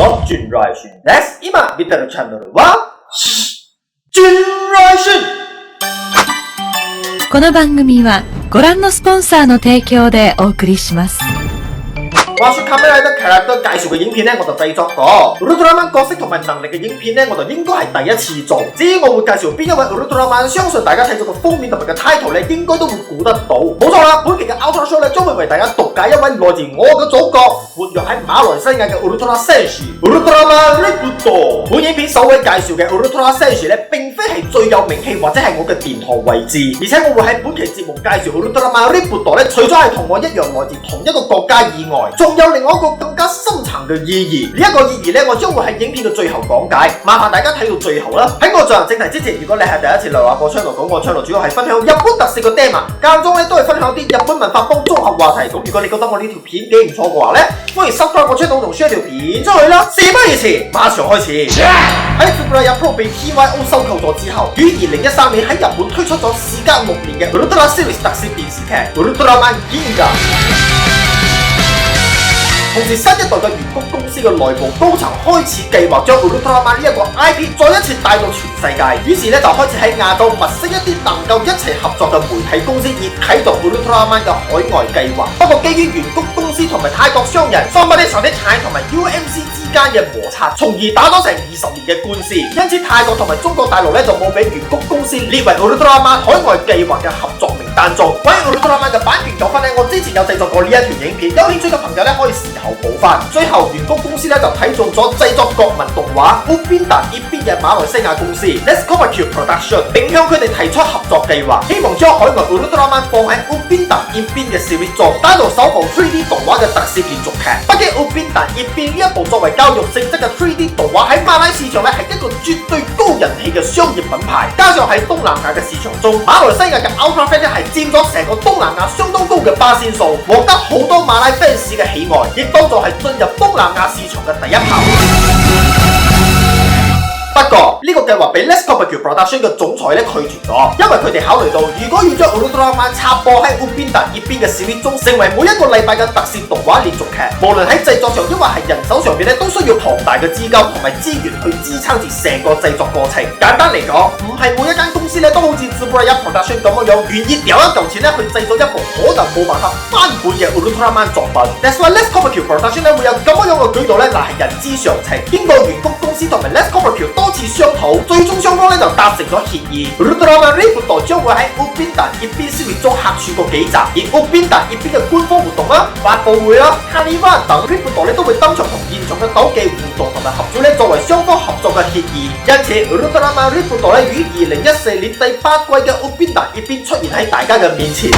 の準来春です。今見てるチャンネルは準来春。この番組はご覧のスポンサーの提供でお送りします。話說 Kamen Rider Character 介紹嘅影片咧，我就製作過 Ultraman 角色同埋能力嘅影片咧，我就應該係第一次做。至於我會介紹邊一位 Ultraman， 相信大家睇咗個封面同埋個 title 咧，應該都會估得到。冇錯啦，本期嘅 Ultra Show 咧，將會為大家獨解一位來自我嘅祖國，活躍喺馬來西亞嘅 Ultra 戦士 Ultraman Riputo。本影片首位介紹嘅 Ultra 戦士咧，並非係最有名氣或者係我嘅殿堂位置，而且我會喺本期節目介紹 Ultraman Riputo 咧，除咗係同我一樣來自同一個國家以外，仲有另外一個更加深層嘅意義。呢一個意義咧，我將會喺影片嘅最後講解，麻煩大家睇到最後啦。喺我進行正題之前，如果你係第一次嚟話我 channel 講，我 channel 主要係分享日本特色嘅 tema， 間中咧都係分享啲日本文化幫綜合話題。咁如果你覺得我呢條片幾唔錯嘅話咧，歡迎 subscribe 我 channel 同 share 條片出去啦。事不宜遲，馬上開始。喺 Tsuburaya Pro 被 TYO 收購咗之後，於2013年喺日本推出咗時隔6年嘅 Ultra Series 特攝電視劇 Ultraman Ginga。同時新一代嘅原谷公司嘅內部高層開始計劃將 Ultraman 呢一個 IP 再一次帶到全世界，於是咧就開始喺亞洲物色一啲能夠一齊合作嘅媒體公司，以啟動 Ultraman 嘅海外計劃。不過基於原谷公司同埋泰國商人 Somebody Sunday 同埋 UMC 之間嘅摩擦，從而打咗成20年嘅官司，因此泰國同埋中國大陸咧就冇俾原谷公司列為 Ultraman 海外計劃嘅合作名單中。關於 Ultraman 嘅版權糾紛咧，我之前有製作過呢一條影片，有興趣嘅朋友咧可以事後補翻。最後原谷公司咧就睇中咗製作國民動畫 Upindan 呢邊嘅馬來西亞公司 Let's Coppercube Production， 並向佢哋提出合作計劃，希望將海外 Ultraman 放喺 Upindan 呢邊嘅 series 中，打造首部 3D 動畫嘅特攝連續劇。畢竟 Upindan 呢邊呢一部作為教育性質嘅 3D 動畫喺馬來市場咧係一個絕對高人氣嘅商業品牌，加上喺東南亞嘅市場中，馬來西亞嘅 Ultra Fan 咧係佔咗成個東南亞相當高嘅巴仙數，獲得好多馬來 fans 嘅喜愛，亦當作係進入東南亞市場嘅第一炮。不過呢個計劃被 Let's Coppercube Production 嘅總裁咧拒絕咗，因為佢哋考慮到如果要將 Ultraman 插播喺 Upindan 呢邊嘅 series 中，成為每一個禮拜嘅特攝動畫連續劇，無論喺製作上抑或係人手上邊咧，都需要龐大嘅資金同埋資源去支撐住成個製作過程。簡單嚟講，唔係每一間公司咧都好似 Tsuburaya Production 咁樣願意掉一嚿錢咧去製作一部可能冇辦法翻本嘅 Ultraman 作品。That's why Let's Coppercube Production 咧會有咁樣嘅舉動咧，嗱係人之常情。經過原谷公司同埋 Let's Coppercube多次商討，最終雙方咧就達成咗協議。Ultraman Riputo 將會喺 Upindan 呢邊 series 中客串過幾集，而 Upindan 呢邊嘅官方活動啦、發佈會啦、Carnival 等 Riputo 咧都會登場同現場嘅鬥技互動同埋合作咧，作為雙方合作嘅協議。因此 Ultraman Riputo 咧於2014年第8季嘅 Upindan 呢邊出現喺大家嘅面前。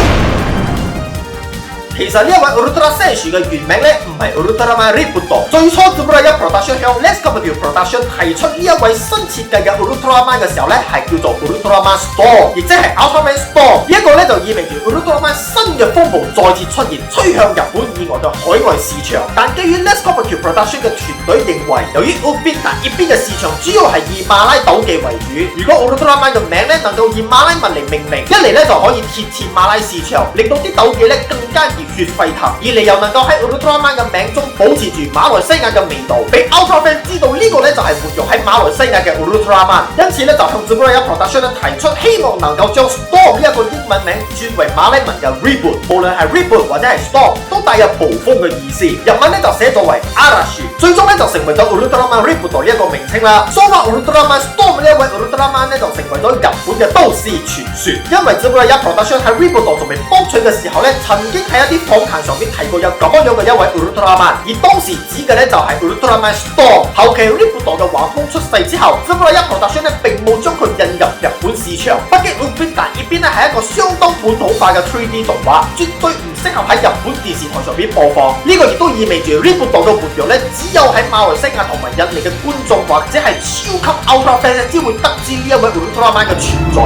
其實呢一位 Ultra 戦士嘅原名咧唔係 Ultraman Riputo， 最初 Tsuburaya Production 向 Let's Coppercube Production 提出呢一位新設計嘅 Ultraman 嘅時候咧，係叫做 Ultraman Storm， 亦即係 Ultraman Storm。呢一個咧就意味住 Ultraman 新嘅風暴再次出現，吹向日本以外嘅海外市場。但基於 Let's Coppercube Production 嘅團隊認為，由於 Upindan 呢邊嘅市場主要係以馬拉鬥技為主，如果 Ultraman 嘅名咧能夠以馬拉文嚟命名，一嚟咧就可以貼切馬拉市場，令到啲鬥技咧更加熱血沸騰；二嚟又能夠喺 Ultraman 嘅名中保持住馬來西亞嘅味道，俾 Ultra Fan 知道呢個咧就係活躍喺馬來西亞嘅 Ultraman。因此咧就向 Tsuburaya Production 提出希望能夠將 Storm 呢一個英文名轉為馬來文嘅 Reboot， 無論係 Reboot 或者係 Storm 都帶有暴風嘅意思。日文咧就寫作為 Arashi， 最終咧就成為咗 Ultraman Riputo 呢一個名稱啦。所以話 Ultraman Storm 呢一位 Ultraman 咧就成為咗日本嘅都市傳說。因為 Tsuburaya Production 喺 Riputo 仲未博取嘅時候咧，曾經喺一啲訪談上面提過有咁樣嘅一位 Ultraman， 而當時指嘅咧就係 Ultraman Storm。後期 Riputo 嘅畫風出世之後 ，Tsuburaya Production 咧並冇將佢引入日本市場。畢竟 Upindan 呢邊咧係一個相當本土化嘅 3D 動畫，絕對唔適合喺日本電視台上邊播放。呢個亦都意味住 Riputo 嘅活躍咧，只有喺馬來西亞同埋印尼嘅觀眾或者係超級 Ultra Fans 先會得知呢一位 Ultraman 嘅存在。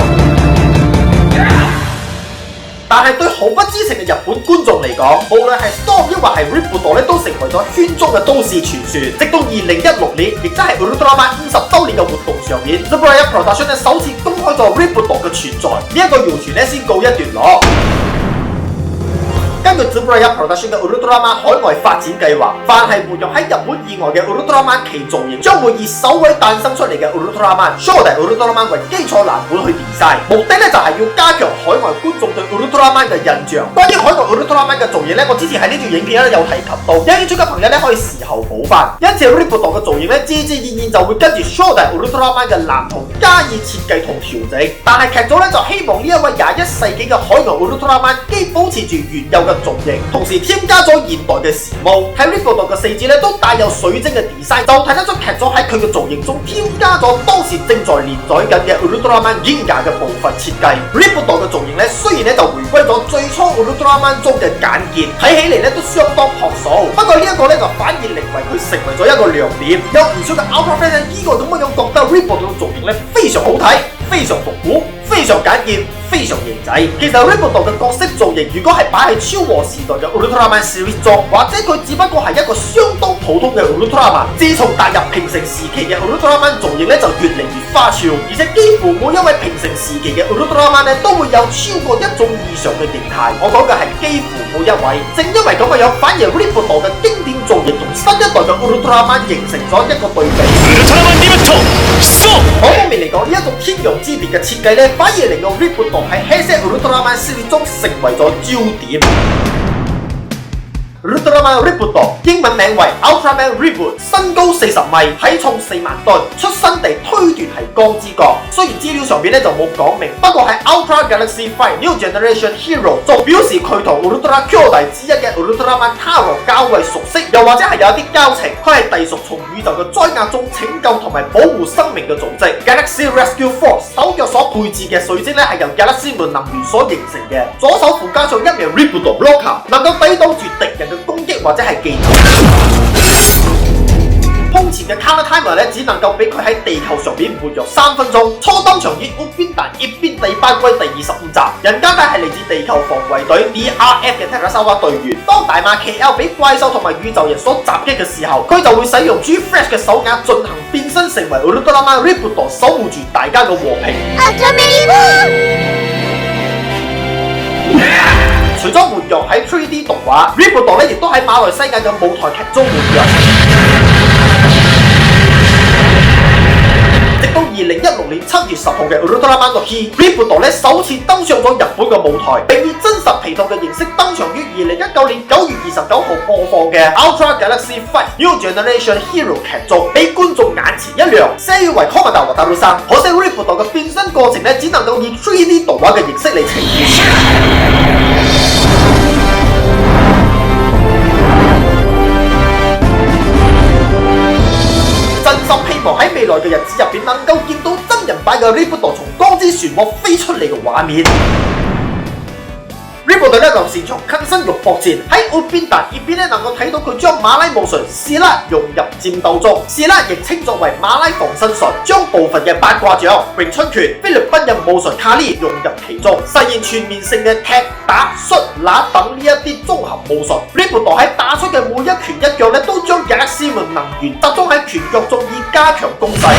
但係對毫不知情嘅日本觀眾嚟講，無論係 Storm 抑或係 Riputo 咧，都成為咗圈中嘅都市傳說。直到2016年，亦即係 Ultraman 50周年嘅活動上面 ，Tsuburaya Production 咧首次公開咗 Riputo 嘅存在，呢一個謠傳咧先告一段落。根據 Tsuburaya Production 嘅 Ultraman 海外發展計劃，凡係活躍喺日本以外嘅 Ultraman 其造型，將會以首位誕生出嚟嘅 Ultraman Shodai Ultraman 為基礎藍本去 design， 目的咧就係要加強海外觀眾對 Ultraman 嘅印象。關於海外 Ultraman 嘅造型咧，我之前喺呢條影片咧有提及到，有興趣嘅朋友咧可以事後補翻。因此 Rippudo 嘅造型咧，自自然然就會跟住 Shodai Ultraman 嘅藍圖加以設計同調整。但係劇組咧就希望呢一位21世紀嘅海外 Ultraman 既保持住原有嘅造型，同時添加咗現代嘅時髦。喺 Rippudo 嘅四肢咧都帶有水晶嘅 design， 就睇得出劇組喺佢嘅造型中添加咗當時正在連載緊嘅 Ultraman Ginga 嘅部分設計。Rippudo 嘅造型咧雖然咧就回歸咗最初 Ultraman 中嘅簡潔，睇起嚟咧都相當樸素。不過呢一個咧就反而令為佢成為咗一個亮點。有唔少嘅 Ultra fans 呢個咁樣覺得 Rippudo 嘅造型咧非常好睇，非常復古，非常簡潔，非常型仔。其實 Rippudo 嘅角色造型如果係擺喺超和時代嘅 Ultraman series 中，或者佢只不過係一個相當普通嘅 Ultraman。自從踏入平成時期嘅 Ultraman 造型咧就越嚟越花俏，而且幾乎每一位平成時期嘅 Ultraman 咧都會有超過一種以上嘅形態。我講嘅係幾乎每一位。正因為咁嘅樣，反而 Rippudo 嘅經典造型同新一代嘅 Ultraman 形成咗一個對比。某方面嚟講，呢一種天壤之別嘅設計咧，反而令到 Rippudo 喺 Heisei Ultraman 系列中成為咗焦點。Ultraman Rippudo 英文名為 Ultraman Reboot， 身高40米，體重4萬噸，出生地推斷係江之國。雖然資料上邊咧就冇講明，不過喺 Ultra Galaxy 5 New Generation Hero 就表示佢同 Ultra 兄弟之一嘅 Ultraman Taro 較為熟悉，又或者係有啲交情。佢係隸屬從宇宙嘅災難中拯救同埋保護生命嘅組織 Galaxy Rescue Force。手腳所配置嘅水晶咧係由 Galaxy Moon 能源所形成嘅，左手附加上一名 Rippudo Blocker， 能夠抵擋住敵人嘅攻擊或者係技能。空前嘅 Counter Timer 咧，只能夠俾佢喺地球上邊活躍3分鐘。初登場於 Upindan 一邊第8季第25集，人間界係嚟自地球防衛隊 DRF 嘅 Terasawa 隊員。當大馬 KL 俾怪獸同埋宇宙人所襲擊嘅時候，佢就會使用 G-Flash 嘅手鐲進行變身成為 Ultraman Rippudo， 守護住大家嘅和平。除咗活躍喺 3D 動畫 ，Rippudo 咧亦都喺馬來西亞嘅舞台劇中活躍。直到2016年7月10號嘅 Ultraman no Hi，Rippudo 咧首次登上咗日本嘅舞台，並以真實皮套嘅形式登場於2019年9月29號播放嘅 Ultra Galaxy 5 New Generation Hero 劇中，俾觀眾眼前一亮。聲譽為 Komada Wataru-san， 可惜 Rippudo 嘅變身過程咧只能夠以 3D 動畫嘅形式嚟呈現。真心希望喺未來嘅日子入邊能夠見到真人版嘅 Rippudo 從光之漩渦飛出嚟嘅畫面。Rippudo 咧就擅長近身肉搏戰，喺 Upindan 呢邊咧能夠睇到佢將馬拉武術士拉融入戰鬥中，士拉亦稱作為馬拉防身術，將部分嘅八卦掌、詠春拳、菲律賓人武術卡利融入其中，實現全面性嘅踢、打、摔、拿等呢一啲綜合武術。Rippudo 喺打出嘅每一拳一腳咧，都將 Galaxy Moon 能源集中喺拳腳中，以加強攻勢。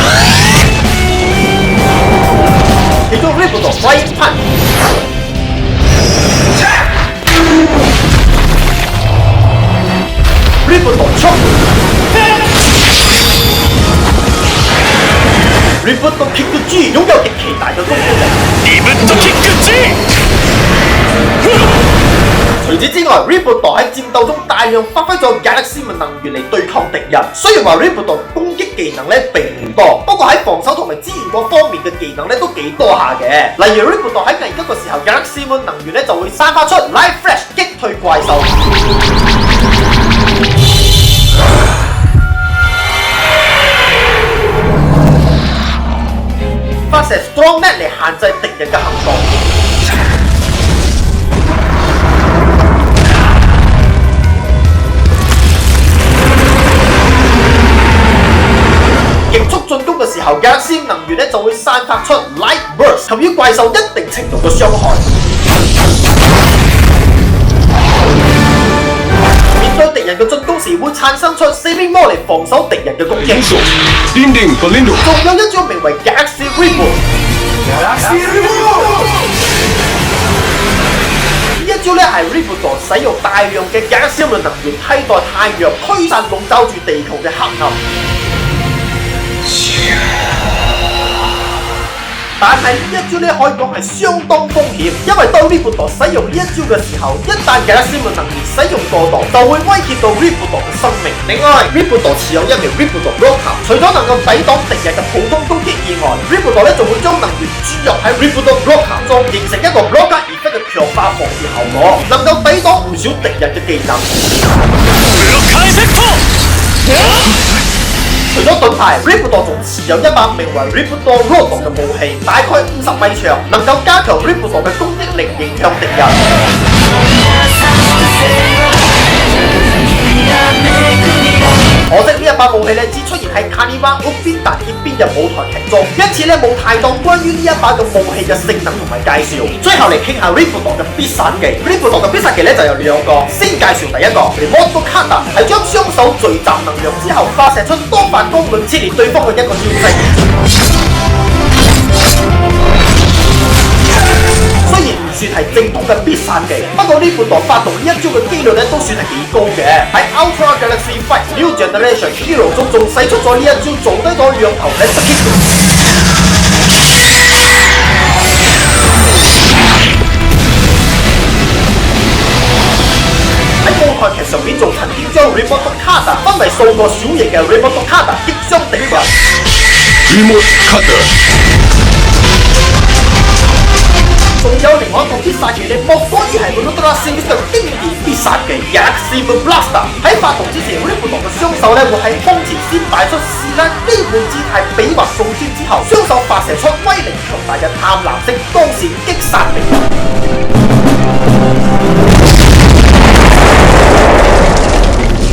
其中 Rippudo Flying Punch。Rippudo Chop，Rippudo Kick G 擁有極其大嘅攻擊力。Rippudo Kick G。除此之外 ，Rippudo 喺戰鬥中大量發揮咗 Galaxy Moon 能源嚟對抗敵人。雖然話 Rippudo 攻擊技能咧並唔多，不過喺防守同埋資源嗰方面嘅技能咧都幾多下嘅。例如 Rippudo 喺危急嘅時候 ，Galaxy Moon 能源咧就會散發出 Light Flash 擊退怪獸。發射 Strong Net 嚟限制敵人嘅行動。極速進攻嘅時候 ，Galaxy 能源咧就會散發出 Light Burst， 給予怪獸一定程度嘅傷害。面對敵人嘅進攻時，會產生出 Saving Mode 嚟防守敵人嘅攻擊。仲有一招名為 Galaxy Reboot。呢一招咧係 Ripple 使用大量嘅鉀消能源替代太陽，驅散籠罩住地球嘅黑暗。但係呢一招咧可以講係相當風險，因為當 Ripple 使用呢一招嘅時候，一旦鉀消能源使用過度，就會威脅到 Ripple 嘅生命。另外 ，Ripple 持有一名 Ripple Blocker， 除咗能夠抵擋敵人嘅普通攻擊以外 ，Ripple 咧仲會將能源注入喺 Ripple Blocker 中，形成一個 Blocker Effect 嘅強化防禦效果，能夠抵擋唔少敵人嘅技能。除咗盾牌 ，Ripple 仲持有一把名為 Ripple Rod 嘅武器，大概50米長，能夠加強 Ripple 嘅攻擊力，影響敵人。可惜呢一把武器咧，只出現喺卡尼瓦屋邊達呢邊嘅舞台劇中，因此咧冇太多關於呢一把嘅武器嘅性能同埋介紹。最後嚟傾下 Ripple 嘅必殺技 ，Ripple 嘅必殺技咧就有兩個，先介紹第一個 Remote Kata， 係將雙手聚集能量之後發射出多發光輪切裂對方嘅一個招式。雖然唔算係正統嘅必殺技，不過Ripple發動呢一招嘅機率咧都算係幾高嘅。喺 Ultra Galaxy Fight New Generation Hero 中仲使出咗呢一招，做低咗兩頭 Laser Kick。喺舞台劇上面仲曾經將 Remote Kata 分為數個小型嘅 Remote Kata 擊傷敵人。Remote Kata。仲有另外一個必殺技，你莫過於係 Ultra Series 嘅經典必殺技 Galaxy Blaster。喺發動之前 ，Ripple 嘅雙手咧會喺胸前先擺出士拉基本姿態比劃送穿之後，雙手發射出威力強大嘅淡藍色光線擊殺敵人。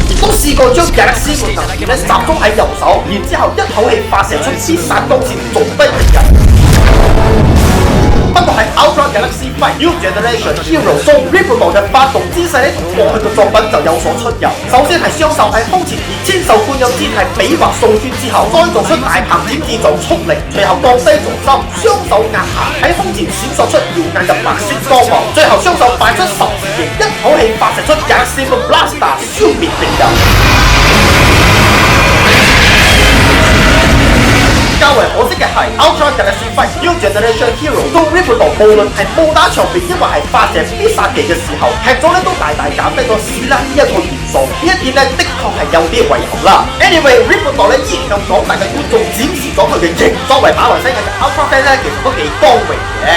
亦都試過將 Galaxy 能源咧集中喺右手，然之後一口氣發射出必殺光線，做低敵人。不過喺 Ultra Galaxy Fight New Generation Hero 中 ，Ripple 嘅發動姿勢咧同過去嘅作品就有所出入。首先係雙手喺胸前以千手觀音姿態比劃掃圈之後，再做出大鵬展翅做速力，隨後降低重心，雙手壓下喺胸前閃爍出耀眼嘅白色光芒，最後雙手擺出十字形，一口氣發射出 Galaxy Blaster 消滅敵人。較為可惜嘅係 Ultra Galaxy Fight New Generation Hero 中 Ripple 無論係武打場面，抑或係發射必殺技嘅時候，劇組咧都大大減低咗史拉呢一個元素，呢一點咧的確係有啲遺憾啦。Anyway Ripple 咧依然向廣大嘅觀眾展示咗佢嘅型，作為馬來西亞嘅 Ultra fan 咧，其實都幾光榮嘅。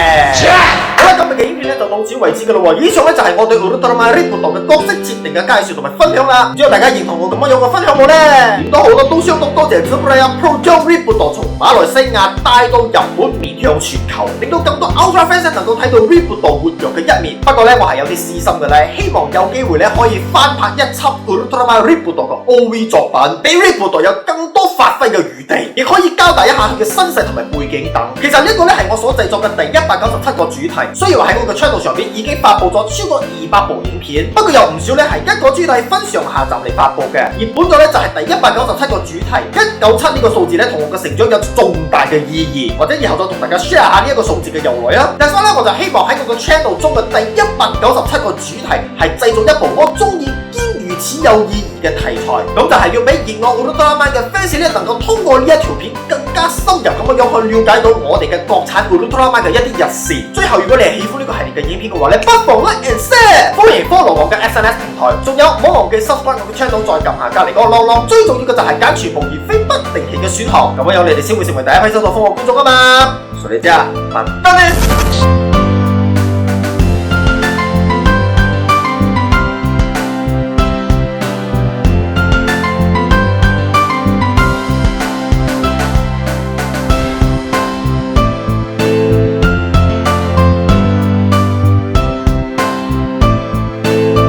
好啦，今日嘅影片咧就到此為止噶啦喎。以上咧就係我對 Ultraman Ripple 嘅角色設定嘅介紹同埋分享啦。唔知道大家認同我咁樣嘅分享冇咧？點都好啦，都相當多謝 Superman Pro 將 Ripple 從馬來西亞帶到日本，面向全球，令到更多 Ultra fans 能夠睇到 Ripple 活躍嘅一面。不過咧，我係有啲私心嘅咧，希望有機會咧可以翻拍一輯 Ultraman Ripple 嘅 OV 作品，俾 Ripple 有更多發揮嘅餘地，亦可以交代一下佢嘅身世同埋背景等。其實呢個咧係我所製作嘅第197個主題，雖然話喺我嘅 channel 上邊已經發布咗超過200部影片，不過有唔少咧係一個主題分上下集嚟發布嘅。而本咗咧就係第197個主題，197呢個數字咧同我嘅成長有重大嘅意義，或者以後再同大家 share 下呢一個數字嘅由來啊。但係咧，我就希望喺我個 channel 中嘅第197個主題係製造一部我中意兼如此有意義嘅題材，咁就係要俾熱愛 Ultraman 嘅 fans 咧能夠通過呢一條片更加深入咁樣去了解到我哋嘅國產 Ultraman 嘅一啲日事。最後，如果你係喜歡呢個系列嘅影片嘅話咧，不妨 like and share， 歡迎 follow 我嘅 SNS 平台，仲有唔好忘記 subscribe 我嘅 channel， 再撳下隔離嗰個啷啷。最重要嘅就係揀全部而非不定期嘅選項，咁樣有你哋先會成為第一批收到封我觀眾啊嘛。所以這樣，拜拜。